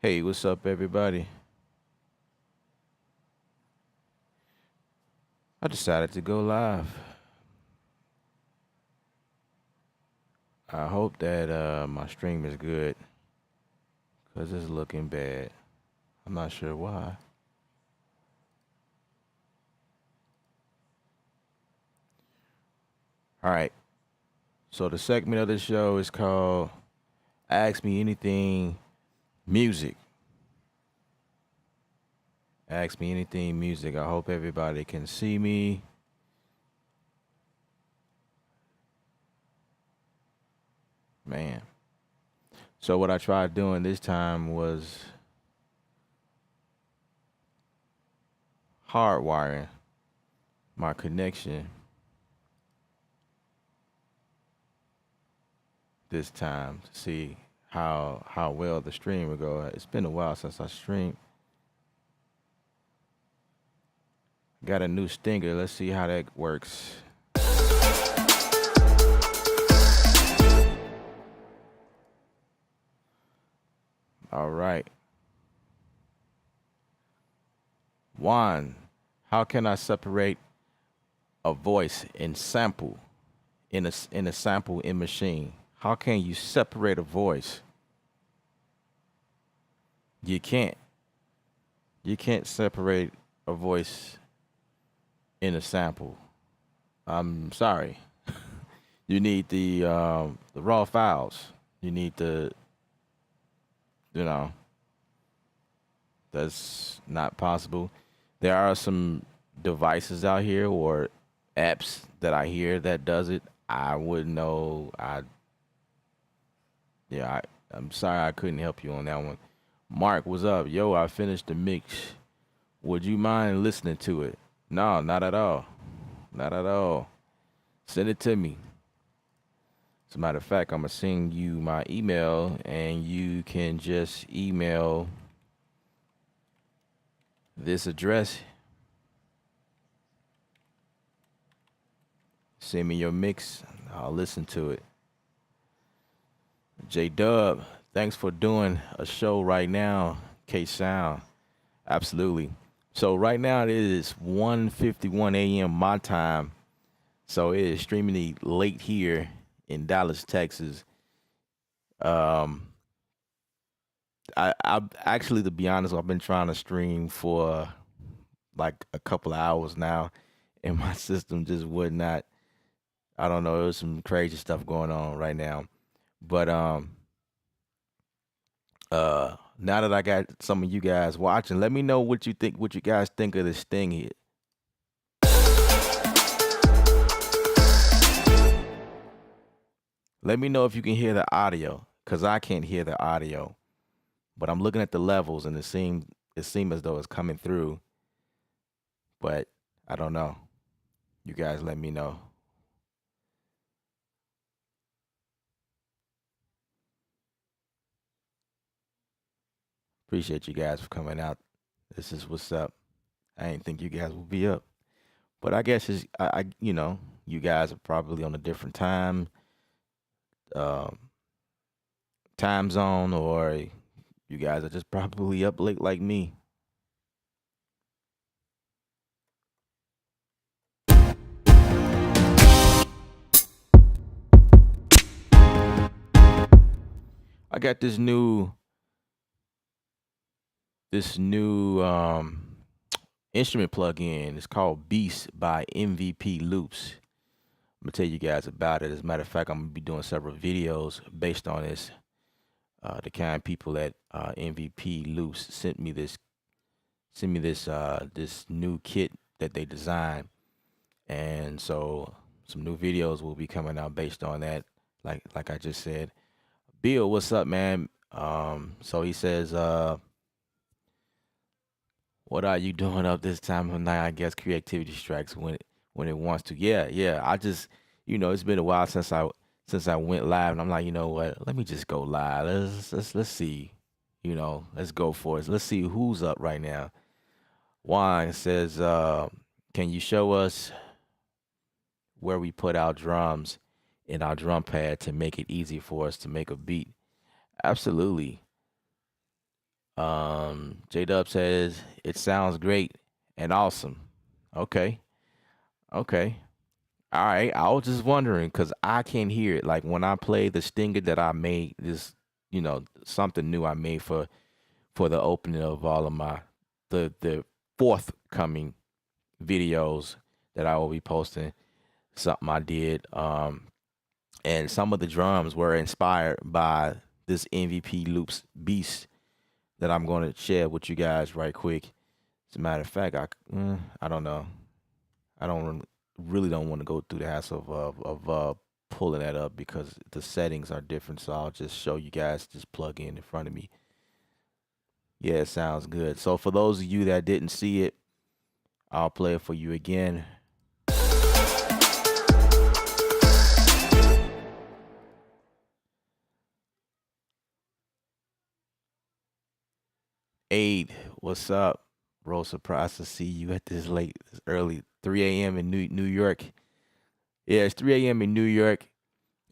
Hey, what's up, everybody? I decided to go live. I hope that my stream is good because it's looking bad. I'm not sure why. All right. So the segment of the show is called "Ask Me Anything Music." Ask me anything music. I hope everybody can see me. Man. So what I tried doing this time was hardwiring my connection this time to see how well the stream would go. It's been a while since I streamed. Got a new stinger. Let's see how that works. All right. One, how can I separate a voice in sample in a sample in machine? How can you separate a voice? You can't. You can't separate a voice in a sample. I'm sorry. You need the raw files. You need the you know that's not possible. There are some devices out here or apps that I hear that does it. I wouldn't know. Yeah, I'm sorry I couldn't help you on that one. Mark, what's up? Yo, I finished the mix. Would you mind listening to it? No, not at all. Not at all. Send it to me. As a matter of fact, I'm gonna send you my email and you can just email this address. Send me your mix. I'll listen to it. J Dub, thanks for doing a show right now. K Sound, absolutely. So right now it is 1:51 a.m. my time. So it is extremely late here in Dallas, Texas. Um, I actually, to be honest, I've been trying to stream for like a couple of hours now, and my system just would not. I don't know. There's some crazy stuff going on right now, but now that I got some of you guys watching, let me know what you think. What you guys think of this thing here? Let me know if you can hear the audio, cause I can't hear the audio. But I'm looking at the levels, and it seemed as though it's coming through, but I don't know. You guys, let me know. Appreciate you guys for coming out. This is what's up. I didn't think you guys would be up, but I guess you guys are probably on a different um, time zone, or you guys are just probably up late like me. I got this new instrument plug-in. It's called Beast by MVP Loops. I'm gonna tell you guys about it. As a matter of fact, I'm gonna be doing several videos based on this. The kind people at MVP Loops sent me this new kit that they designed, and so some new videos will be coming out based on that. Like I just said, Bill, what's up, man? So he says, "What are you doing up this time of night?" I guess creativity strikes when it wants to. Yeah, yeah. It's been a while since I went live, and I'm like, you know what? Let me just go live. Let's see. Let's go for it. Let's see who's up right now. Wine says, "Can you show us where we put our drums in our drum pad to make it easy for us to make a beat?" Absolutely. J Dub says it sounds great and awesome. Okay, okay, all right. I was just wondering because I can't hear it. Like when I play the stinger that I made, this something new I made for the opening of all of my the forthcoming videos that I will be posting. Something I did. And some of the drums were inspired by this MVP Loops beast that I'm going to share with you guys right quick. As a matter of fact, I don't know. I don't really don't want to go through the hassle of pulling that up because the settings are different. So I'll just show you guys. Just plug in front of me. Yeah, it sounds good. So for those of you that didn't see it, I'll play it for you again. Aid, what's up? Real surprised to see you at this early 3 a.m. in New York. Yeah, it's 3 a.m. in New York,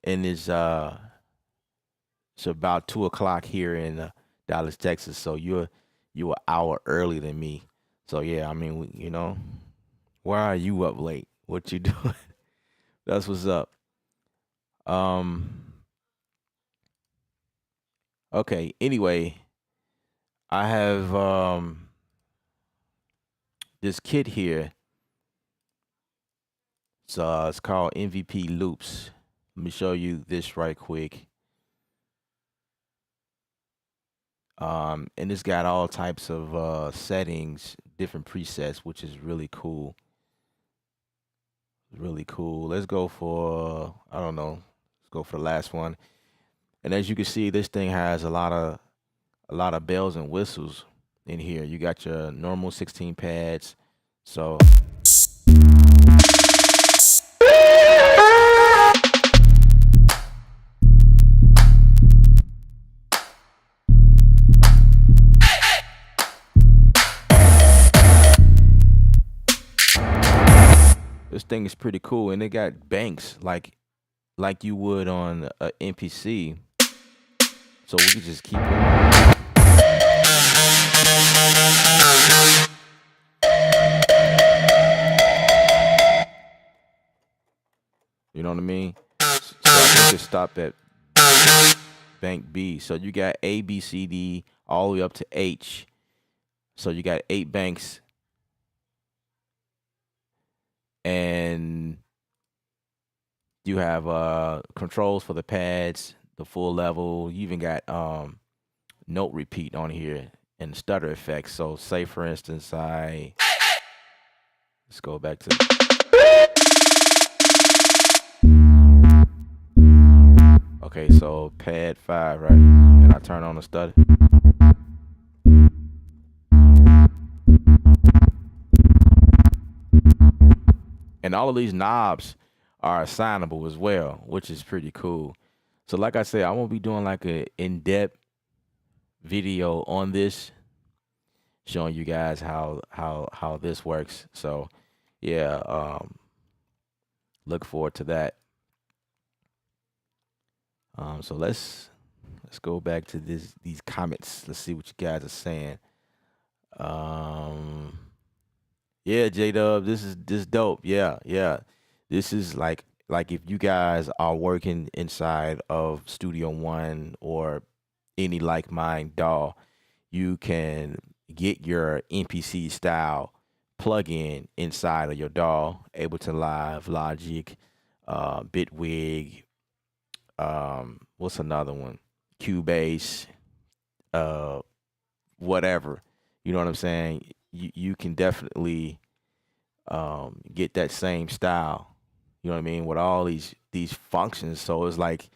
and it's about 2 o'clock here in Dallas, Texas. So you're an hour early than me. So yeah, I mean, why are you up late? What you doing? That's what's up. Um, okay. Anyway, I have this kit here. It's called MVP Loops. Let me show you this right quick. And it's got all types of settings, different presets, which is really cool. Really cool. Let's go for I don't know. Let's go for the last one. And as you can see, this thing has a lot of bells and whistles in here. You got your normal 16 pads. So this thing is pretty cool, and it got banks like you would on a MPC. So we can just keep going. You know what I mean? So I can just stop at bank B. So you got A, B, C, D, all the way up to H. So you got 8 banks, and you have controls for the pads, the full level. You even got note repeat on here and stutter effects. So say for instance, let's go back to okay, so pad 5, right? And I turn on the stutter. And all of these knobs are assignable as well, which is pretty cool. So like I said, I'm gonna be doing like a in-depth video on this, showing you guys how this works. So yeah, look forward to that. So let's go back to these comments. Let's see what you guys are saying. Um, yeah, J Dub, this dope. Yeah, yeah. This is like if you guys are working inside of Studio One or any like mine DAW, you can get your MPC style plugin inside of your DAW, Ableton Live, Logic, Bitwig, what's another one? Cubase, uh, whatever. You know what I'm saying? You can definitely get that same style. You know what I mean? With all these functions, so it's like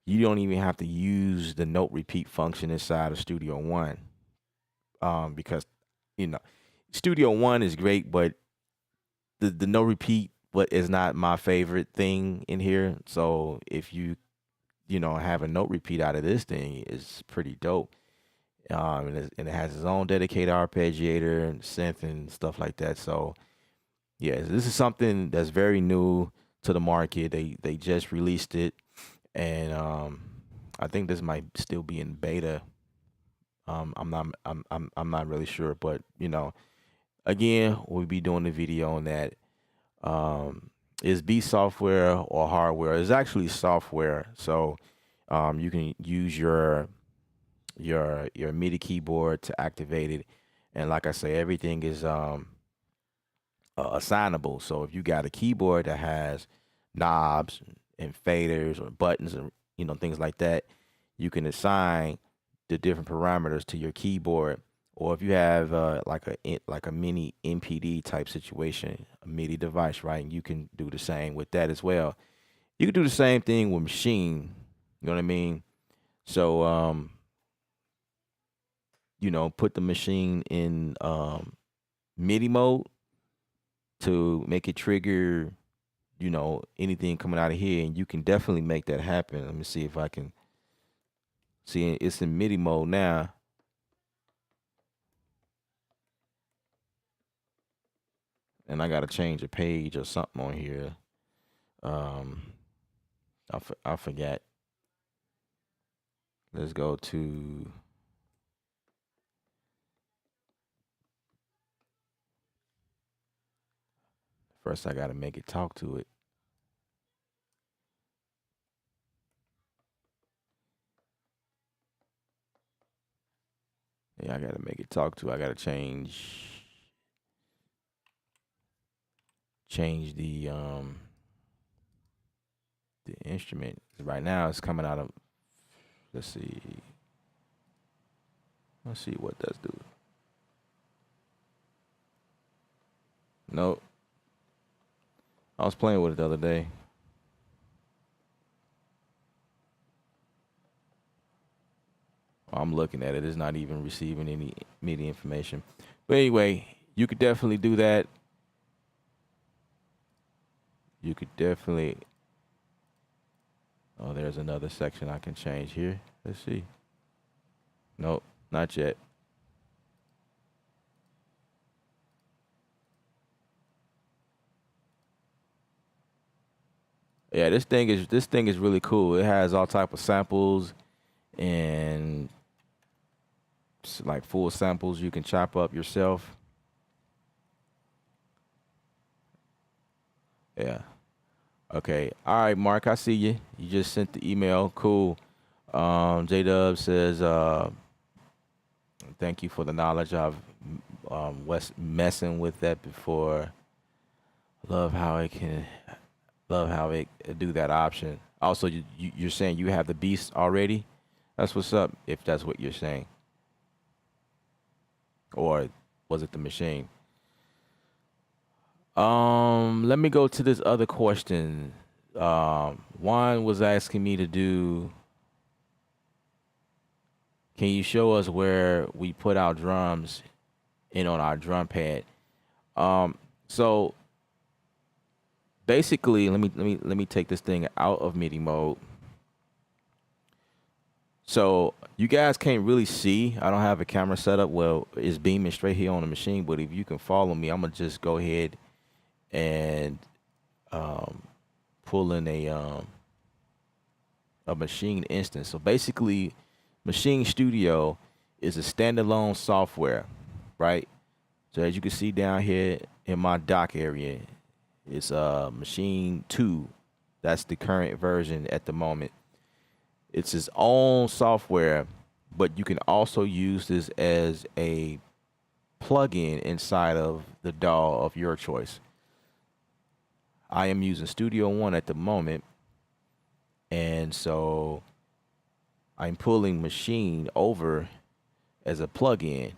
you don't even have to use the note repeat function inside of Studio One, because you know Studio One is great, but the no repeat what is not my favorite thing in here. So if you have a note repeat out of this thing is pretty dope. And it has its own dedicated arpeggiator and synth and stuff like that. So yeah, this is something that's very new to the market. They just released it, and I think this might still be in beta. I'm not really sure, but again, we'll be doing the video on that. Um, is B software or hardware? It's actually software. So you can use your MIDI keyboard to activate it, and like I say, everything is assignable. So if you got a keyboard that has knobs and faders or buttons and things like that, you can assign the different parameters to your keyboard. Or if you have like a mini MPD type situation, a MIDI device, right? And you can do the same with that as well. You can do the same thing with Machine. You know what I mean? So put the Machine in MIDI mode to make it trigger anything coming out of here, and you can definitely make that happen. Let me see if I can see it's in MIDI mode now. And I gotta change a page or something on here. Um, I forgot. Let's go to first. I gotta make it talk to it. Yeah, I gotta make it talk to. I gotta change the instrument. Right now, it's coming out of. Let's see. Let's see what does do. Nope. I was playing with it the other day. I'm looking at it. It's not even receiving any media information. But anyway, you could definitely do that. You could definitely. Oh, there's another section I can change here. Let's see. Nope, not yet. Yeah, this thing is really cool. It has all type of samples and like full samples you can chop up yourself. Yeah. Okay. All right, Mark, I see you. You just sent the email. Cool. J Dub says, thank you for the knowledge. I've was messing with that before. Love how it can love how it do that option. Also, you're saying you have the beast already. That's what's up. If that's what you're saying, or was it the machine? Let me go to this other question. Juan was asking me to do. Can you show us where we put our drums in on our drum pad? So basically, let me take this thing out of MIDI mode. So you guys can't really see. I don't have a camera set up. Well, it's beaming straight here on the machine. But if you can follow me, I'm gonna just go ahead and um, pull in a machine instance. So basically, Machine Studio is a standalone software, right? So as you can see down here in my dock area, it's Machine 2. That's the current version at the moment. It's its own software, but you can also use this as a plugin inside of the DAW of your choice. I am using Studio One at the moment, and so I'm pulling Machine over as a plugin,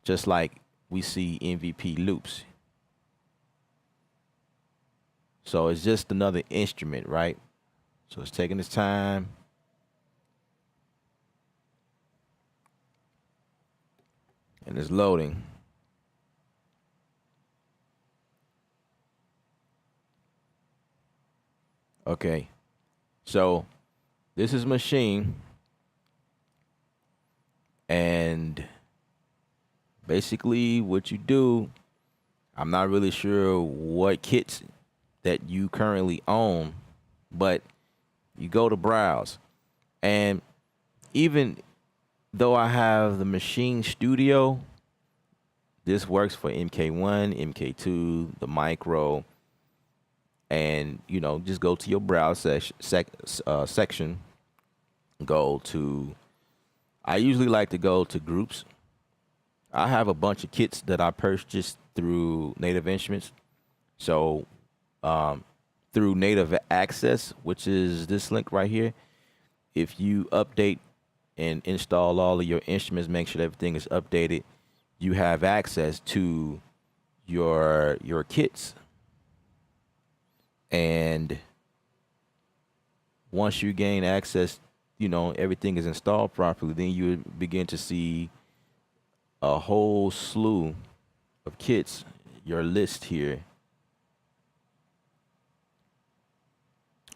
just like we see MVP loops. So it's just another instrument, right? So it's taking its time. And it's loading. Okay. So this is Machine. And basically what you do, I'm not really sure what kits that you currently own, but you go to browse. And even though I have the Machine Studio, this works for MK1, MK2, the Micro, and just go to your browse section. Go to. I usually like to go to groups. I have a bunch of kits that I purchased through Native Instruments. So through Native Access, which is this link right here, if you update and install all of your instruments, make sure everything is updated, you have access to your kits. And once you gain access, everything is installed properly, then you begin to see a whole slew of kits, your list here.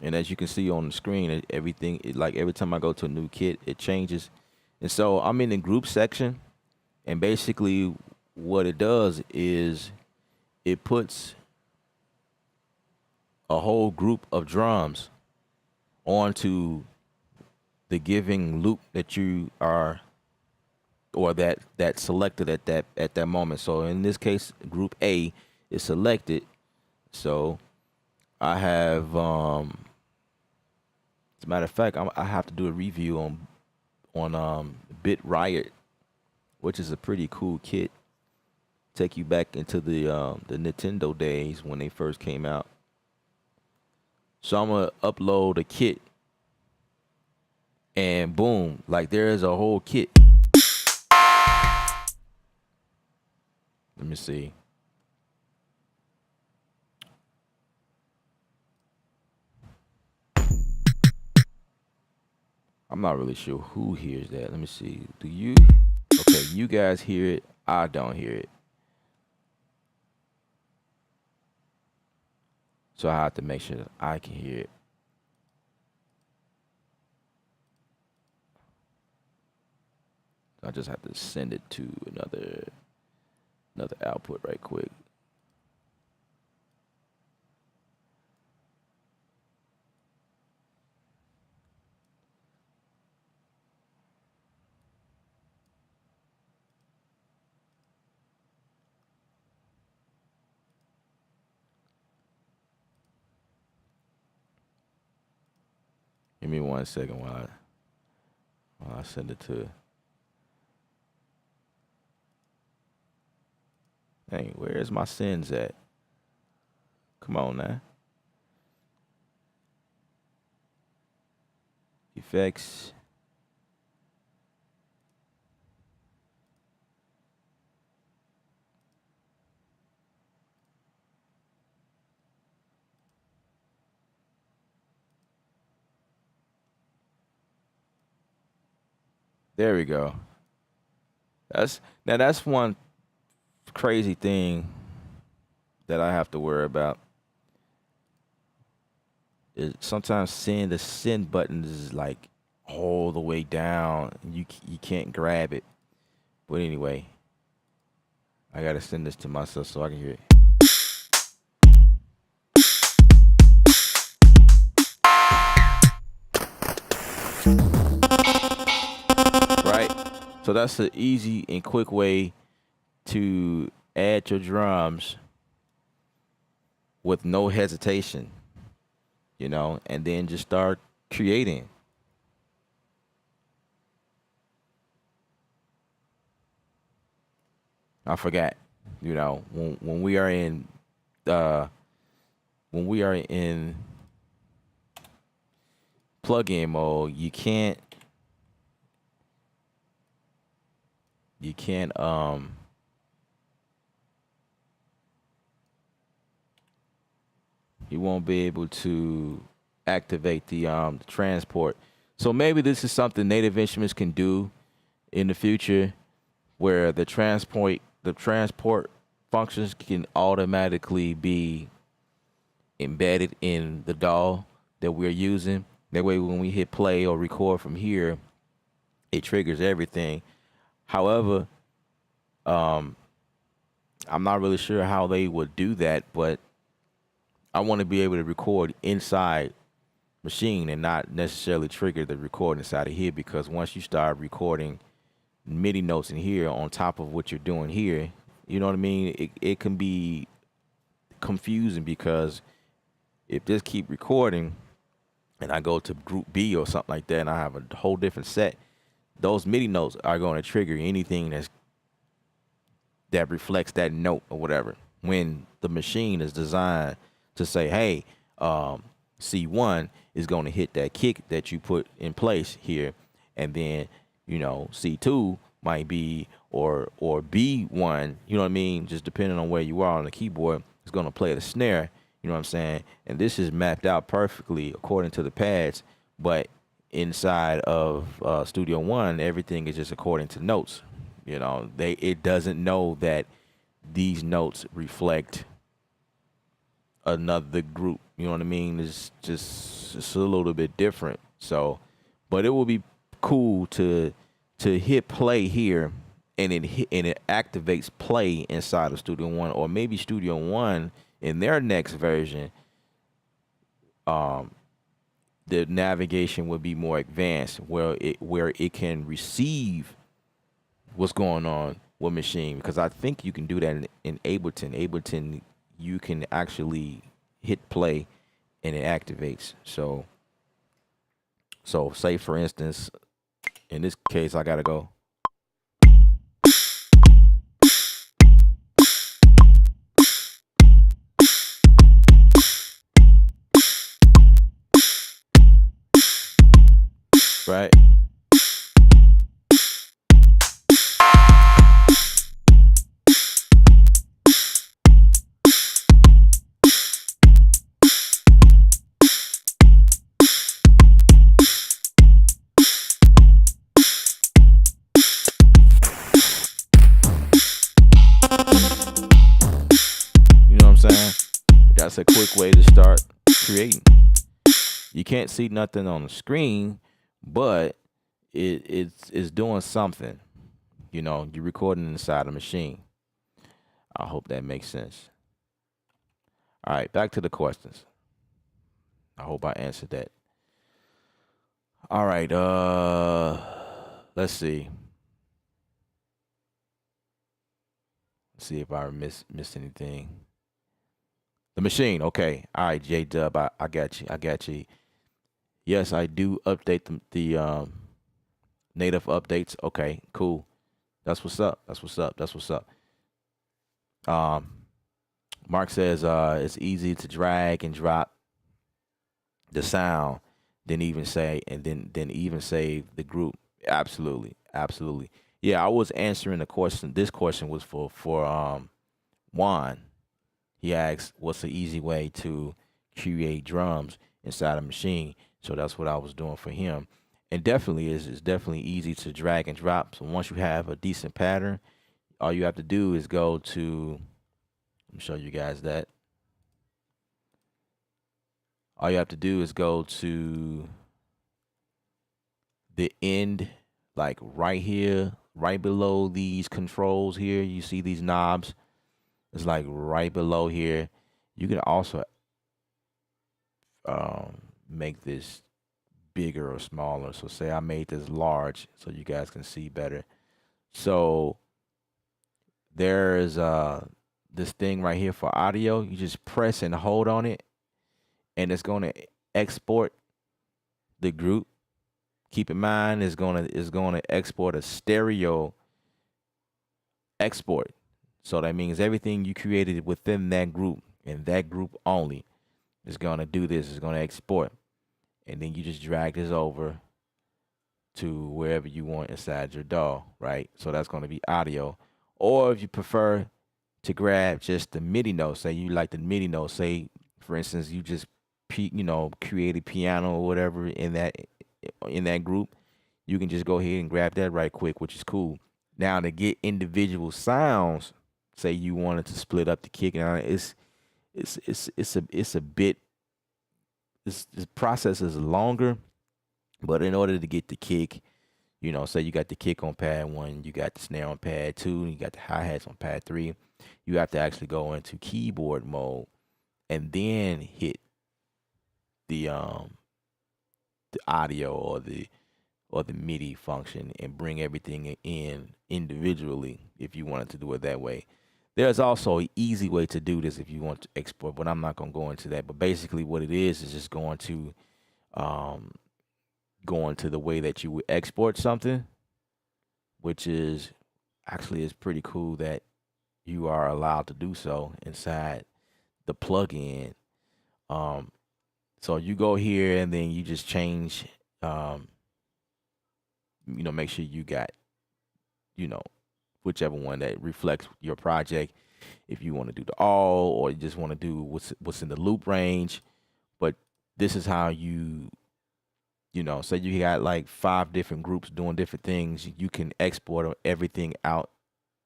And as you can see on the screen, everything, like every time I go to a new kit, it changes. And so I'm in the group section, and basically what it does is it puts a whole group of drums onto the giving loop that you are, or that selected at that moment. So in this case, group A is selected. So I have, as a matter of fact, I have to do a review on Bit Riot, which is a pretty cool kit. Take you back into the Nintendo days when they first came out. So I'm gonna upload a kit, and boom, like there is a whole kit. Let me see. I'm not really sure who hears that. Let me see. Do you? Okay, you guys hear it. I don't hear it. So I have to make sure that I can hear it. I just have to send it to another output right quick. Give me 1 second while I send it to. Hey, where's my sends at? Come on now. Effects. There we go. That's one crazy thing that I have to worry about. Is sometimes the send button is like all the way down, and you can't grab it. But anyway, I gotta send this to myself so I can hear it. Right? So that's an easy and quick way to add your drums with no hesitation, and then just start creating. I forgot, when we are in uh when we are in plug-in mode, you can't you won't be able to activate the transport. So maybe this is something Native Instruments can do in the future, where the transport functions can automatically be embedded in the DAW that we're using. That way, when we hit play or record from here, it triggers everything. However, um, I'm not really sure how they would do that, but I want to be able to record inside Machine and not necessarily trigger the record inside of here, because once you start recording MIDI notes in here on top of what you're doing here. You know what I mean? It can be confusing because if this keep recording and I go to group B or something like that and I have a whole different set, those MIDI notes are going to trigger anything that reflects that note or whatever. When the machine is designed to say, hey, C1 is going to hit that kick that you put in place here, and then C2 might be or B1, you know what I mean, just depending on where you are on the keyboard, is going to play the snare, you know what I'm saying? And this is mapped out perfectly according to the pads, but inside of Studio One, everything is just according to notes. It doesn't know that these notes reflect another group. You know what I mean? It's a little bit different. So, but it will be cool to hit play here, and it activates play inside of Studio One, or maybe Studio One in their next version. The navigation would be more advanced, where it can receive what's going on with machine, because I think you can do that in Ableton. Ableton, you can actually hit play and it activates. So say for instance, in this case, I gotta go. Right. You know what I'm saying? That's a quick way to start creating. You can't see nothing on the screen, but it's doing something. You're recording inside a machine. I hope that makes sense. All right, back to the questions. I hope I answered that. All right, let's see. Let's see if I missed anything. The machine, okay. All right, J Dub, I got you. I got you. Yes, I do update the native updates. Okay, cool. That's what's up. That's what's up. That's what's up. Mark says it's easy to drag and drop the sound, then even save the group. Absolutely, absolutely. Yeah, I was answering the question. This question was for Juan. He asked, "What's the easy way to create drums inside a machine?" So that's what I was doing for him. And definitely it's definitely easy to drag and drop. So once you have a decent pattern, all you have to do is go to. Let me show you guys that. All you have to do is go to the end, like right here, right below these controls here. You see these knobs? It's like right below here. You can also make this bigger or smaller. So say I made this large so you guys can see better. So there's this thing right here for audio. You just press and hold on it, and it's going to export the group. Keep in mind, it's going to export a stereo export. So that means everything you created within that group and that group only is going to do this. It's going to export. And then you just drag this over to wherever you want inside your DAW, right? So that's going to be audio. Or if you prefer to grab just the MIDI notes, say you like the MIDI notes, say, for instance, you just, created piano or whatever in that group, you can just go ahead and grab that right quick, which is cool. Now to get individual sounds, say you wanted to split up the kick, and it's a bit. This process is longer, but in order to get the kick, say you got the kick on pad 1, you got the snare on pad 2, you got the hi-hats on pad 3, you have to actually go into keyboard mode and then hit the audio or the MIDI function and bring everything in individually if you wanted to do it that way. There's also an easy way to do this if you want to export, but I'm not going to go into that. But basically, what it is just um, going to the way that you would export something, which is actually is pretty cool that you are allowed to do so inside the plugin. Um, so you go here and then you just change, um, make sure you got, you know, whichever one that reflects your project. If you want to do the all, or you just want to do what's in the loop range. But this is how say you got like 5 different groups doing different things. You can export everything out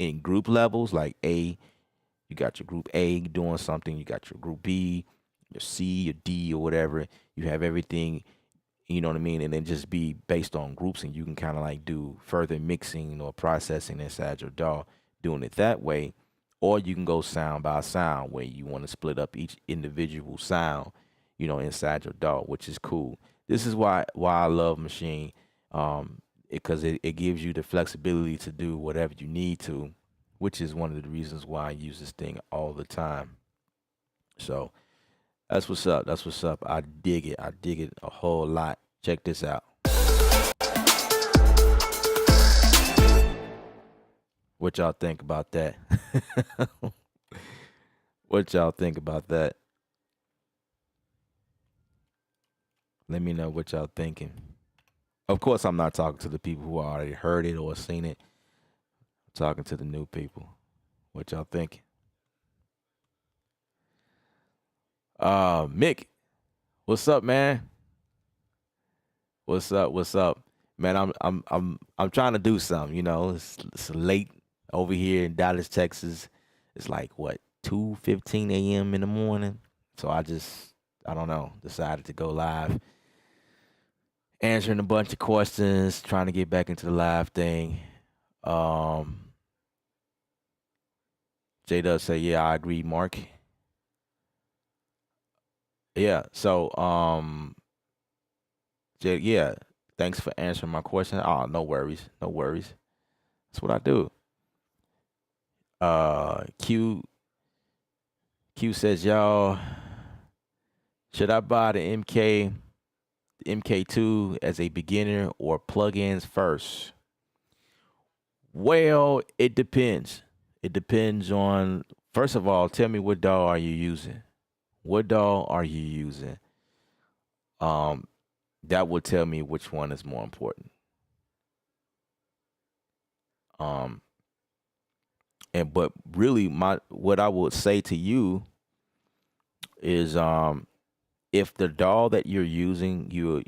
in group levels. Like you got your group A doing something. You got your group B, your C, your D, or whatever. You have everything, you know what I mean? And then just be based on groups, and you can kind of like do further mixing or processing inside your DAW, doing it that way. Or you can go sound by sound, where you want to split up each individual sound, inside your DAW, which is cool. This is why I love Machine, because it gives you the flexibility to do whatever you need to, which is one of the reasons why I use this thing all the time. So that's what's up. That's what's up. I dig it. I dig it a whole lot. Check this out. What y'all think about that? What y'all think about that? Let me know what y'all thinking. Of course, I'm not talking to the people who already heard it or seen it. I'm talking to the new people. What y'all thinking? Mick, what's up, man? What's up? What's up, man? I'm trying to do something. It's late over here in Dallas, Texas. It's like what 2:15 a.m. in the morning. So I don't know, decided to go live, answering a bunch of questions, trying to get back into the live thing. J does say, yeah, I agree, Mark. Yeah. So Jay, yeah, thanks for answering my question. Oh, no worries, no worries. That's what I do. Q says, y'all, should I buy the MK2 as a beginner or plugins first? Well, it depends. It depends on, first of all, tell me what DAW are you using? What DAW are you using? That would tell me which one is more important. But really, what I would say to you is, if the DAW that you're using, you're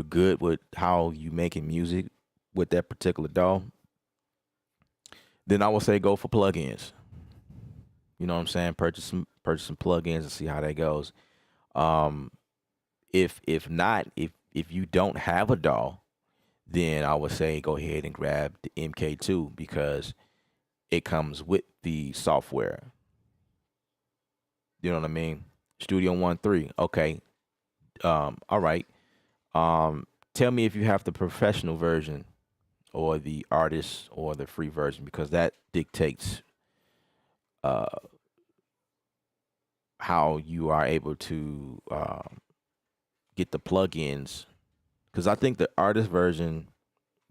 good with how you making music with that particular DAW, then I would say go for plugins. You know what I'm saying? Purchase some plugins and see how that goes. If not, if you don't have a DAW, then I would say go ahead and grab the MK2 because it comes with the software. You know what I mean? Studio One 3. Okay. All right. Tell me if you have the professional version or the artist or the free version, because that dictates uh how you are able to get the plugins. Because I think the artist version,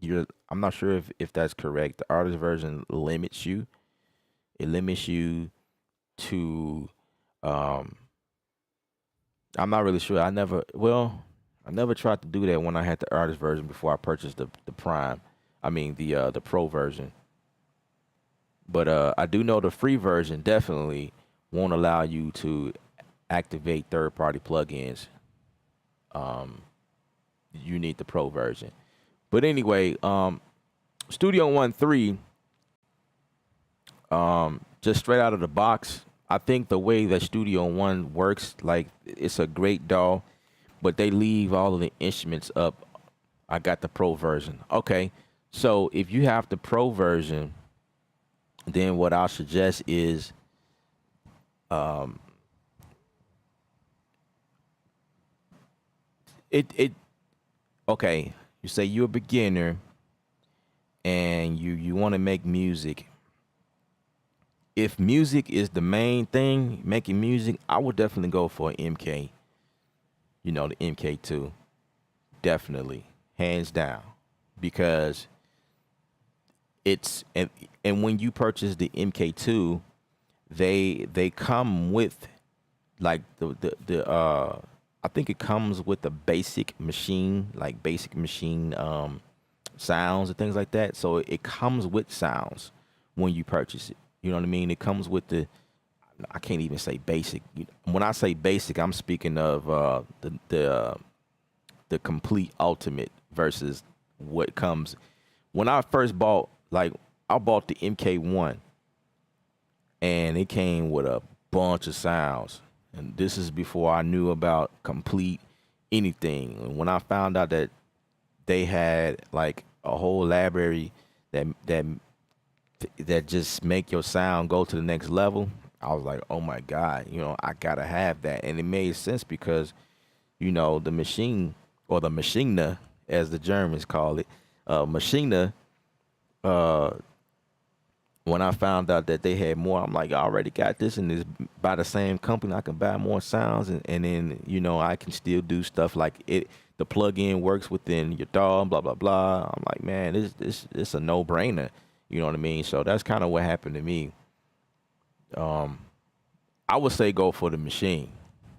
I'm not sure if that's correct. The artist version limits you. It limits you to um I'm not really sure. I never tried to do that when I had the artist version before I purchased the Prime. I mean the Pro version. But I do know the free version definitely won't allow you to activate third party plugins. Um, you need the Pro version. But anyway, Studio One 3, just straight out of the box, I think the way that Studio One works, like it's a great DAW, but they leave all of the instruments up. I got the Pro version. Okay, so if you have the Pro version, then what I'll suggest is, um, it okay. you say you're a beginner and you want to make music. If music is the main thing, making music, I would definitely go for an MK. You know, the MK2, definitely, hands down, because it's and when you purchase the MK2, they come with like the I think it comes with the basic machine, like basic machine sounds and things like that. So it comes with sounds when you purchase it. You know what I mean? It comes with the, I can't even say basic. When I say basic, I'm speaking of the complete ultimate versus what comes. When I first bought, like, I bought the MK1 and it came with a bunch of sounds. And this is before I knew about complete anything. And when I found out that they had like a whole library that just make your sound go to the next level, I was like, oh my God, I gotta have that. And it made sense because, the machine, or the Maschine, as the Germans call it, Maschine, uh, when I found out that they had more, I'm like, I already got this, and it's by the same company. I can buy more sounds, and then I can still do stuff like it. The plug-in works within your DAW, blah blah blah. I'm like, man, it's a no-brainer. You know what I mean? So that's kind of what happened to me. I would say go for the machine.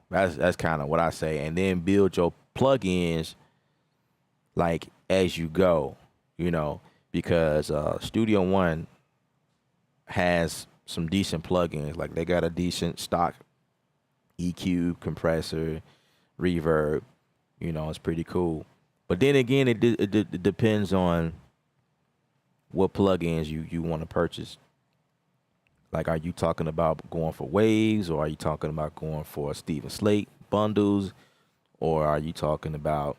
That's kind of what I say, and then build your plugins like as you go. Because Studio One has some decent plugins. Like they got a decent stock EQ, compressor, reverb. It's pretty cool. But then again, it depends on what plugins you want to purchase. Like, are you talking about going for waves, or are you talking about going for Steven Slate bundles, or are you talking about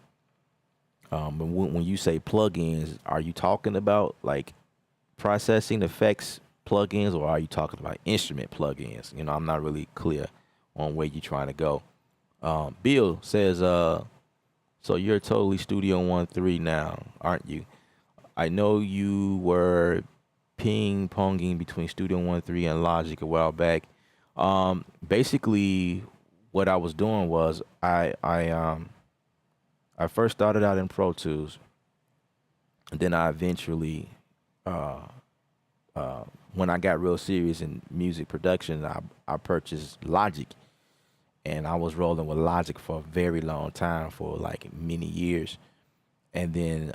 when you say plugins, are you talking about like processing effects plugins, or are you talking about instrument plugins? I'm not really clear on where you're trying to go. Bill says, so you're totally Studio One 3 now, aren't you? I know you were ping ponging between Studio One 3 and Logic a while back. Basically, what I was doing was I first started out in Pro Tools, and then I eventually, when I got real serious in music production, I purchased Logic, and I was rolling with Logic for a very long time, for like many years, and then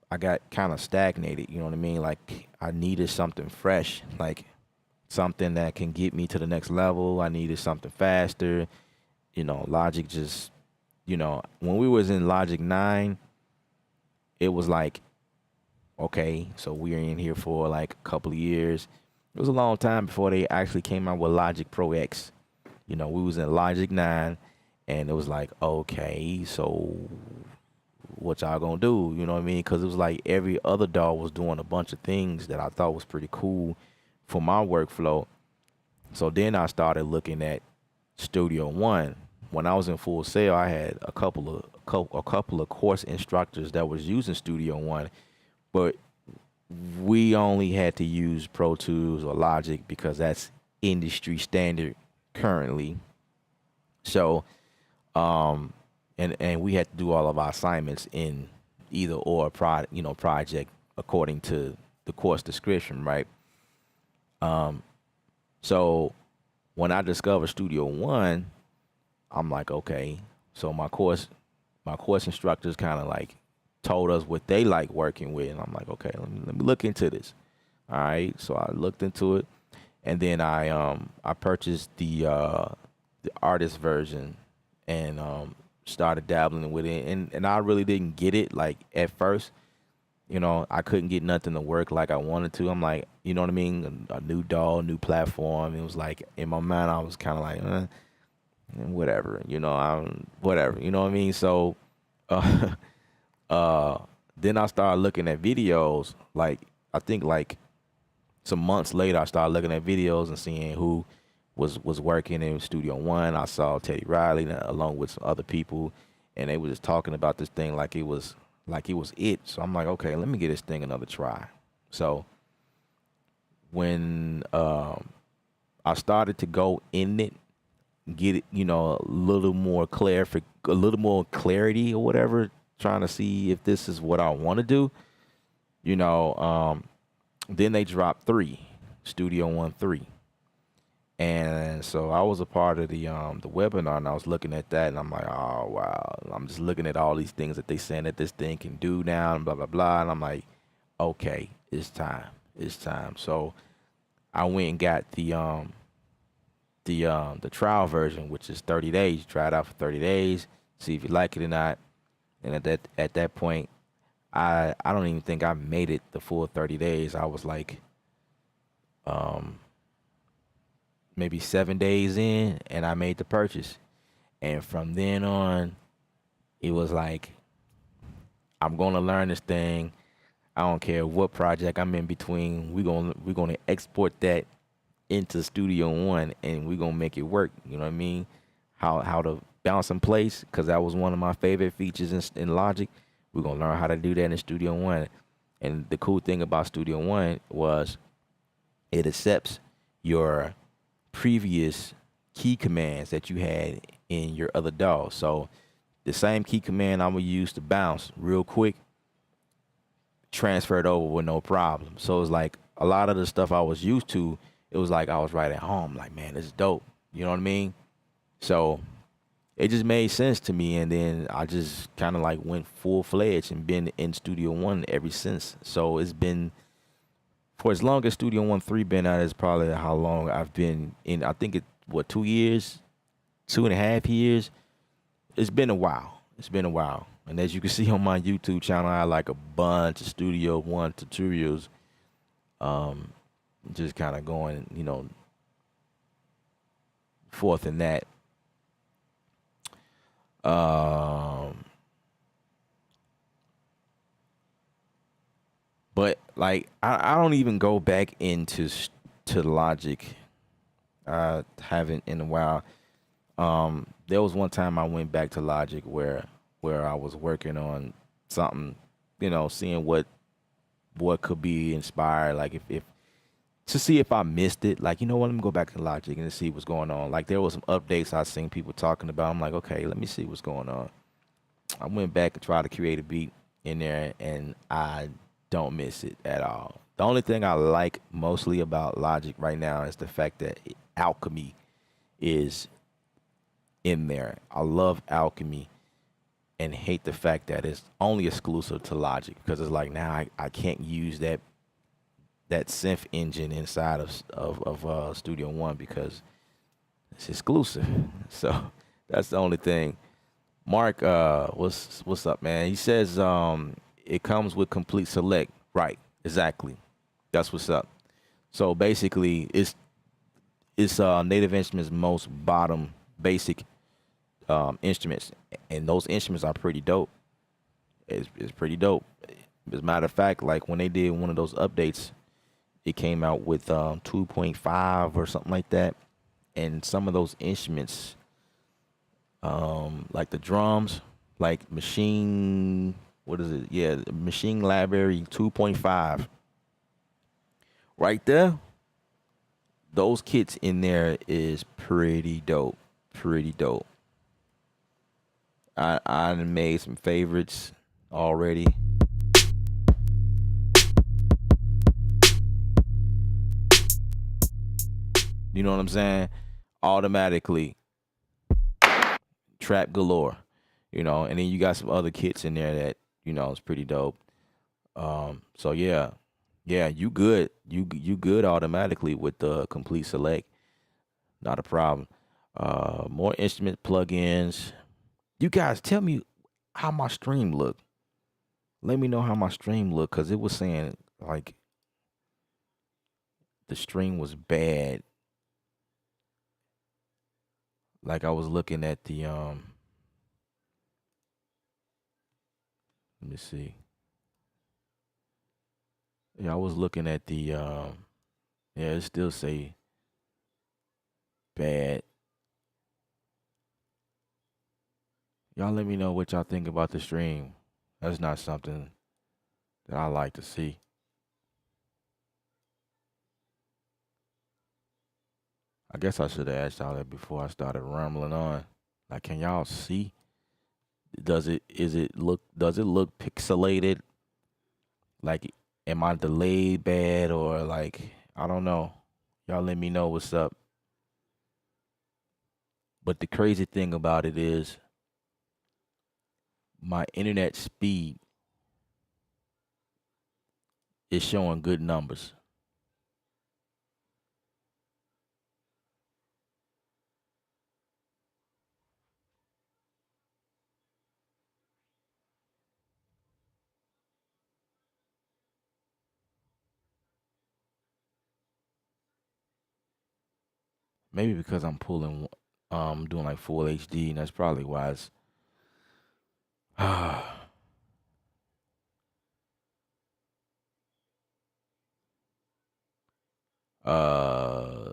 I got kind of stagnated. You know what I mean? Like I needed something fresh, like something that can get me to the next level. I needed something faster. Logic just, when we was in Logic 9, it was like, okay, so we're in here for like a couple of years. It was a long time before they actually came out with Logic Pro X. We was in Logic 9, and it was like, okay, so what y'all gonna do? You know what I mean? Because it was like every other DAW was doing a bunch of things that I thought was pretty cool for my workflow. So then I started looking at Studio One. When I was in Full Sail, I had a couple of course instructors that was using Studio One, but we only had to use Pro Tools or Logic because that's industry standard currently. So, and we had to do all of our assignments in either or project according to the course description, right? So when I discovered Studio One, I'm like, okay, so my course instructors kind of like told us what they like working with, and I'm like, okay, let me look into this. All right, so I looked into it, and then I purchased the artist version, and started dabbling with it, and I really didn't get it like at first. I couldn't get nothing to work like I wanted to. I'm like, you know what I mean? A new DAW, new platform. It was like in my mind, I was kind of like, whatever, whatever, you know what I mean? So, then I started looking at videos. Like I think like some months later, I started looking at videos and seeing who was working in Studio One. I saw Teddy Riley along with some other people, and they were just talking about this thing like it was it. So I'm like, okay, let me get this thing another try. So when I started to go in it, get it, a little more clarity or whatever, trying to see if this is what I want to do. You know, then they dropped Studio One 3. And so I was a part of the webinar, and I was looking at that, and I'm like, oh wow, I'm just looking at all these things that they saying that this thing can do now, and blah blah blah, and I'm like, okay, it's time. So I went and got the trial version, which is 30 days. Try it out for 30 days, see if you like it or not. And at that point, I don't even think I made it the full 30 days. I was like, um maybe 7 days in, and I made the purchase. And from then on, it was like, I'm gonna learn this thing. I don't care what project I'm in between. We're gonna export that into Studio One, and we're gonna make it work. You know what I mean? How to bounce in place, because that was one of my favorite features in Logic. We're gonna learn how to do that in Studio One. And the cool thing about Studio One was it accepts your previous key commands that you had in your other DAW. So the same key command I'm gonna use to bounce real quick, transfer it over with no problem. So it's like a lot of the stuff I was used to, it was like I was right at home. Like, man, this is dope. You know what I mean? So it just made sense to me, and then I just kind of like went full fledged and been in Studio One ever since. So it's been, for as long as Studio One 3 been out, is probably how long I've been in. I think 2 years, 2.5 years. It's been a while. It's been a while. And as you can see on my YouTube channel, I like a bunch of Studio One tutorials. Just kind of going, forth in that. But like, I don't even go back to Logic. I haven't in a while. There was one time I went back to Logic where I was working on something, seeing what could be inspired, like if to see if I missed it. Like, let me go back to Logic and see what's going on. Like, there was some updates I seen people talking about. I'm like, okay, let me see what's going on. I went back and tried to create a beat in there, and I don't miss it at all. The only thing I like mostly about Logic right now is the fact that Alchemy is in there. I love Alchemy and hate the fact that it's only exclusive to Logic, because it's like, now I can't use that synth engine inside of Studio One because it's exclusive. So that's the only thing. Mark, what's up, man? He says it comes with complete select. Right, exactly. That's what's up. So basically, it's Native Instruments' most bottom basic instruments, and those instruments are pretty dope. It's pretty dope. As a matter of fact, like when they did one of those updates, it came out with 2.5 or something like that, and some of those instruments, like the drums, like Machine, what is it? Yeah, Machine Library 2.5. Right there, those kits in there is pretty dope. Pretty dope. I made some favorites already. You know what I'm saying? Automatically, trap galore. And then you got some other kits in there that is pretty dope. So yeah, you good. You good automatically with the complete select. Not a problem. More instrument plugins. You guys tell me how my stream look. Let me know how my stream look, because it was saying like the stream was bad. Like, I was looking at the let me see. Yeah, I was looking at the yeah, it still say bad. Y'all let me know what y'all think about the stream. That's not something that I like to see. I guess I should have asked y'all that before I started rambling on. Like, can y'all see? Does it look pixelated? Like, am I delayed bad or like I don't know. Y'all let me know what's up. But the crazy thing about it is my internet speed is showing good numbers. Maybe because I'm pulling doing like full HD and that's probably why it's uh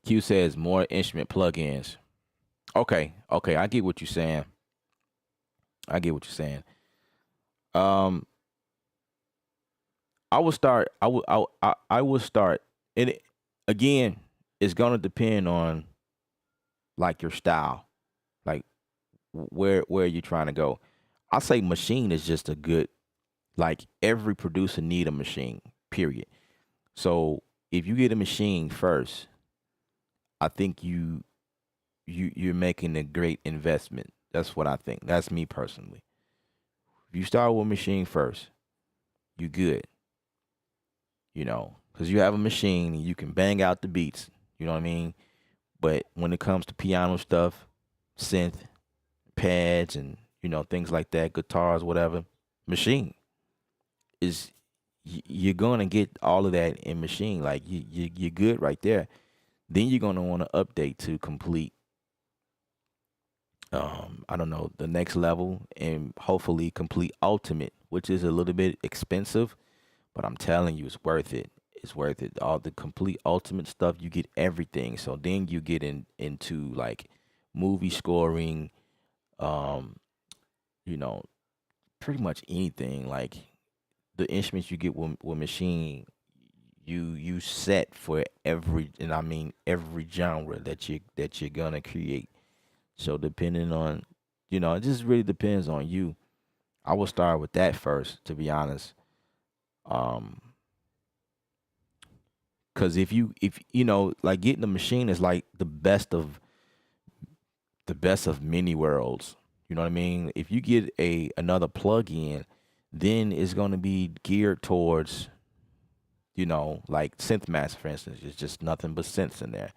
Q says more instrument plugins. Okay, okay, I get what you're saying. I get what you're saying. Um I will start I will start and again, it's gonna depend on like your style. Like where you're trying to go. I say machine is just a good like every producer need a machine, period. So if you get a machine first, I think you're making a great investment. That's what I think. That's me personally. If you start with machine first, you good, because you have a machine and you can bang out the beats. You know what I mean? But when it comes to piano stuff, synth, pads, and things like that, guitars, whatever, machine is you're gonna get all of that in machine. Like you're good right there. Then you're gonna want to update to complete I don't know, the next level and hopefully complete ultimate, which is a little bit expensive, but I'm telling you, it's worth it. It's worth it. All the complete ultimate stuff, you get everything. So then you get into like movie scoring, um, you know, pretty much anything. Like the instruments you get with machine, you set for every, and I mean every genre that you're gonna create. So depending on, it just really depends on you. I will start with that first, to be honest. Um, cause if like getting the machine is like the best of many worlds. You know what I mean? If you get another plug-in, then it's gonna be geared towards, like SynthMaster, for instance. It's just nothing but synths in there.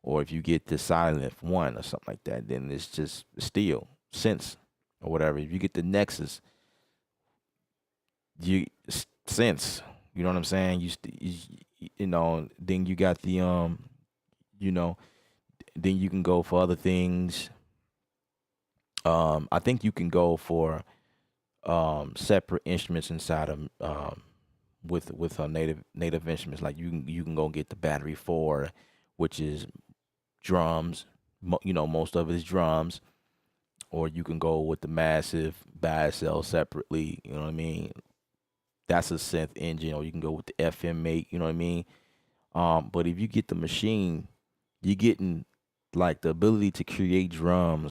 Or if you get the Silent One or something like that, then it's just steel synths or whatever. If you get the Nexus, sense. You know what I'm saying? Then you got the you know, then you can go for other things. I think you can go for separate instruments inside of with native instruments. Like you can go get the battery 4, which is drums. Most of it is drums. Or you can go with the massive by itself separately. You know what I mean? That's a synth engine, or you can go with the FM8. You know what I mean? But if you get the machine, you're getting like the ability to create drums